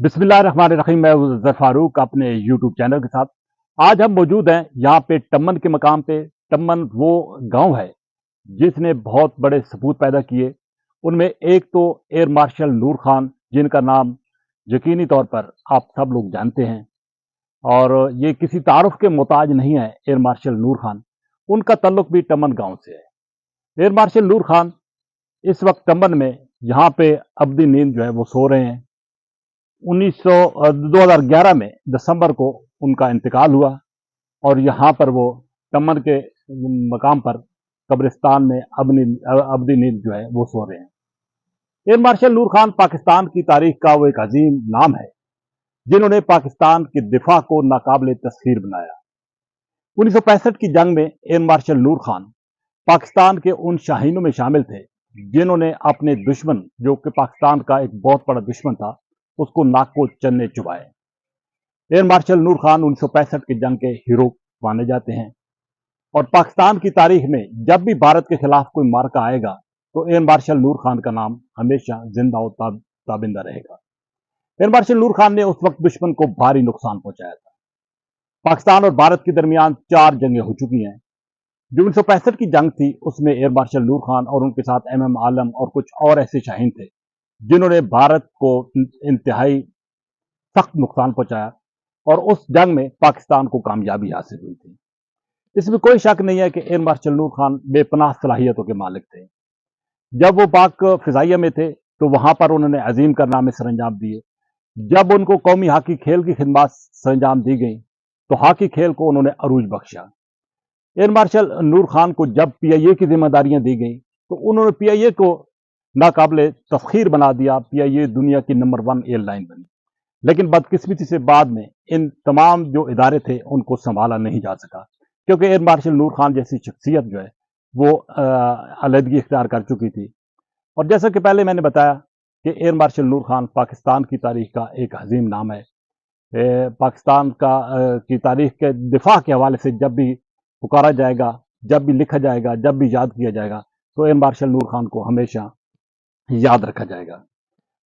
बिस्मिल्लाहिर्रहमानिर्रहीम। मैं ज़र फारूक अपने यूट्यूब चैनल के साथ आज हम मौजूद हैं यहाँ पे टम्मन के मकाम पे। टम्मन वो गांव है जिसने बहुत बड़े सपूत पैदा किए। उनमें एक तो एयर मार्शल नूर खान, जिनका नाम यकीनी तौर पर आप सब लोग जानते हैं, और ये किसी तारुफ के मोहताज नहीं है। एयर मार्शल नूर खान, उनका ताल्लुक भी टम्मन गांव से है। एयर मार्शल नूर खान इस वक्त टम्मन में यहाँ पे अब्दी नींद जो है वो सो रहे हैं। 2011 में दिसंबर को उनका इंतकाल हुआ और यहाँ पर वो टम्मन के मकाम पर कब्रिस्तान में अब्दी नींद जो है वो सो रहे हैं। एयर मार्शल नूर खान पाकिस्तान की तारीख का वो एक अजीम नाम है जिन्होंने पाकिस्तान के दिफा को नाकाबिले तस्खीर बनाया। 1965 की जंग में एयर मार्शल नूर खान पाकिस्तान के उन शाहीनों में शामिल थे जिन्होंने अपने दुश्मन, जो कि पाकिस्तान का एक बहुत बड़ा दुश्मन था, उसको नाक को चन्ने चुभाए। एयर मार्शल नूर खान 1965 की जंग के हीरो माने जाते हैं और पाकिस्तान की तारीख में जब भी भारत के खिलाफ कोई मार्का आएगा तो एयर मार्शल नूर खान का नाम हमेशा जिंदा और ताबिंदा रहेगा। एयर मार्शल नूर खान ने उस वक्त दुश्मन को भारी नुकसान पहुंचाया था। पाकिस्तान और भारत के दरमियान 4 जंगें हो चुकी हैं। जो 1965 की जंग थी उसमें एयर मार्शल नूर खान और उनके साथ MM आलम और कुछ और ऐसे शाहीन थे जिन्होंने भारत को इंतहाई सख्त नुकसान पहुंचाया और उस जंग में पाकिस्तान को कामयाबी हासिल हुई थी। इसमें कोई शक नहीं है कि एयर मार्शल नूर खान बेपनाह सलाहियतों के मालिक थे। जब वो पाक फिजाइया में थे तो वहां पर उन्होंने अजीम कारनामे सरंजाम दिए। जब उनको कौमी हॉकी खेल की खिदमत सरंजाम दी गई तो हॉकी खेल को उन्होंने अरूज बख्शा। एयर मार्शल नूर खान को जब PIA की जिम्मेदारियां दी गई तो उन्होंने PIA को नाकाबिले तस्खीर बना दिया। PIA दुनिया की नंबर 1 एयरलाइन बनी, लेकिन बदकिस्मती से बाद में इन तमाम जो इदारे थे उनको संभाला नहीं जा सका, क्योंकि एयर मार्शल नूर खान जैसी शख्सियत जो है वो अलहदगी इख्तियार कर चुकी थी। और जैसा कि पहले मैंने बताया कि एयर मार्शल नूर खान पाकिस्तान की तारीख का एक अजीम नाम है। पाकिस्तान की तारीख के दिफा के हवाले से जब भी पुकारा जाएगा, जब भी लिखा जाएगा, जब भी याद किया जाएगा तो एयर मार्शल नूर खान को हमेशा याद रखा जाएगा।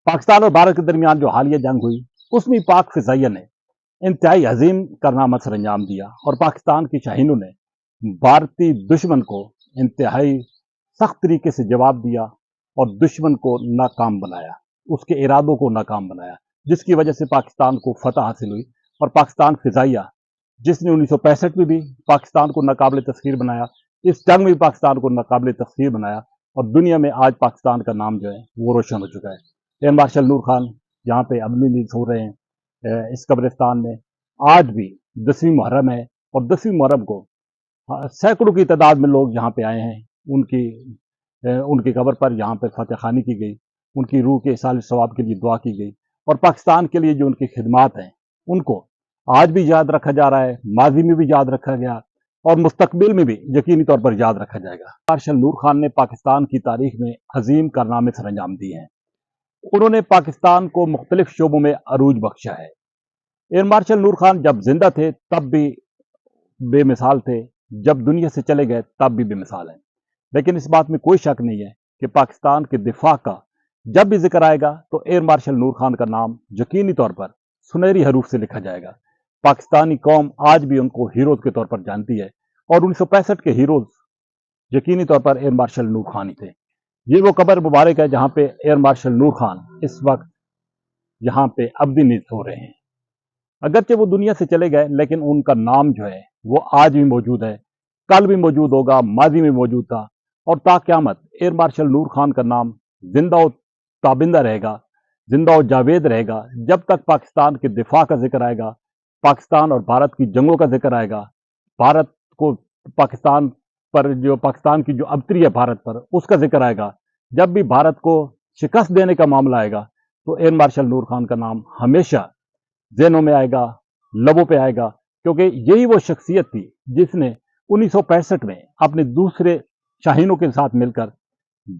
पाकिस्तान और भारत के दरमियान जो हालिया जंग हुई उसमें पाक फिजाइया ने इंतहाई अजीम कारनामा सरंजाम दिया और पाकिस्तान की शाहीनों ने भारतीय दुश्मन को इंतहाई सख्त तरीके से जवाब दिया और दुश्मन को नाकाम बनाया, उसके इरादों को नाकाम बनाया, जिसकी वजह से पाकिस्तान को फतह हासिल हुई। और पाकिस्तान फिजाइया जिसने 1965 में भी पाकिस्तान को नाकाबिले तस्खीर बनाया, इस जंग में भी पाकिस्तान को नाकाबिले तस्खीर बनाया और दुनिया में आज पाकिस्तान का नाम जो है वो रोशन हो चुका है। एयर मार्शल नूर खान यहाँ पे अमली नींद सो रहे हैं इस कब्रिस्तान में। आज भी 10वीं मुहर्रम है और 10वीं मुहर्रम को सैकड़ों की तादाद में लोग यहाँ पे आए हैं। उनकी कब्र पर यहाँ पे फतेह खानी की गई, उनकी रूह के इसाले सवाब के लिए दुआ की गई और पाकिस्तान के लिए जो उनकी खिदमात हैं उनको आज भी याद रखा जा रहा है, माजी में भी याद रखा गया और मुस्तकबिल में भी यकीनी तौर पर याद रखा जाएगा। मार्शल नूर खान ने पाकिस्तान की तारीख में अजीम कारनामे सरंजाम दिए हैं। उन्होंने पाकिस्तान को मुख्तलिफ शोबों में अरूज बख्शा है। एयर मार्शल नूर खान जब जिंदा थे तब भी बेमिसाल थे, जब दुनिया से चले गए तब भी बेमिसाल हैं। लेकिन इस बात में कोई शक नहीं है कि पाकिस्तान के दिफा का जब भी जिक्र आएगा तो एयर मार्शल नूर खान का नाम यकीनी तौर पर सुनहरी हरूफ से लिखा जाएगा। पाकिस्तानी कौम आज भी उनको हीरोज के तौर पर जानती है और 1965 के हीरोज यकीनी तौर पर एयर मार्शल नूर खान ही थे। ये वो कब्र मुबारक है जहां पे एयर मार्शल नूर खान इस वक्त यहाँ पे अब्दी नींद सो रहे हैं। अगरचे वो दुनिया से चले गए लेकिन उनका नाम जो है वो आज भी मौजूद है, कल भी मौजूद होगा, माजी में मौजूद था और ताक़यामत एयर मार्शल नूर खान का नाम जिंदा और ताबिंदा रहेगा, जिंदा और जावेद रहेगा। जब तक पाकिस्तान के दिफा का जिक्र आएगा, पाकिस्तान और भारत की जंगों का जिक्र आएगा, भारत को पाकिस्तान पर जो पाकिस्तान की जो अबतरी है भारत पर उसका जिक्र आएगा, जब भी भारत को शिकस्त देने का मामला आएगा तो एयर मार्शल नूर खान का नाम हमेशा ज़हनों में आएगा, लबों पे आएगा, क्योंकि यही वो शख्सियत थी जिसने 1965 में अपने दूसरे शाहीनों के साथ मिलकर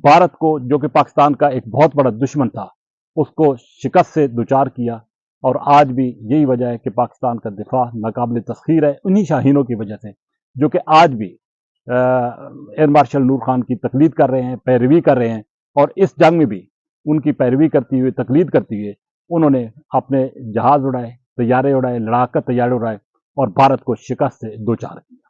भारत को, जो कि पाकिस्तान का एक बहुत बड़ा दुश्मन था, उसको शिकस्त से दुचार किया। और आज भी यही वजह है कि पाकिस्तान का दिफा नाकाबिले तस्खीर है उन्हीं शाहीनों की वजह से, जो कि आज भी एयर मार्शल नूर खान की तकलीद कर रहे हैं, पैरवी कर रहे हैं और इस जंग में भी उनकी पैरवी करती हुए, तकलीद करती हुए उन्होंने अपने जहाज उड़ाए, तैयारे उड़ाए, लड़ाका तैयारे उड़ाए और भारत को शिकस्त से दो चार किया।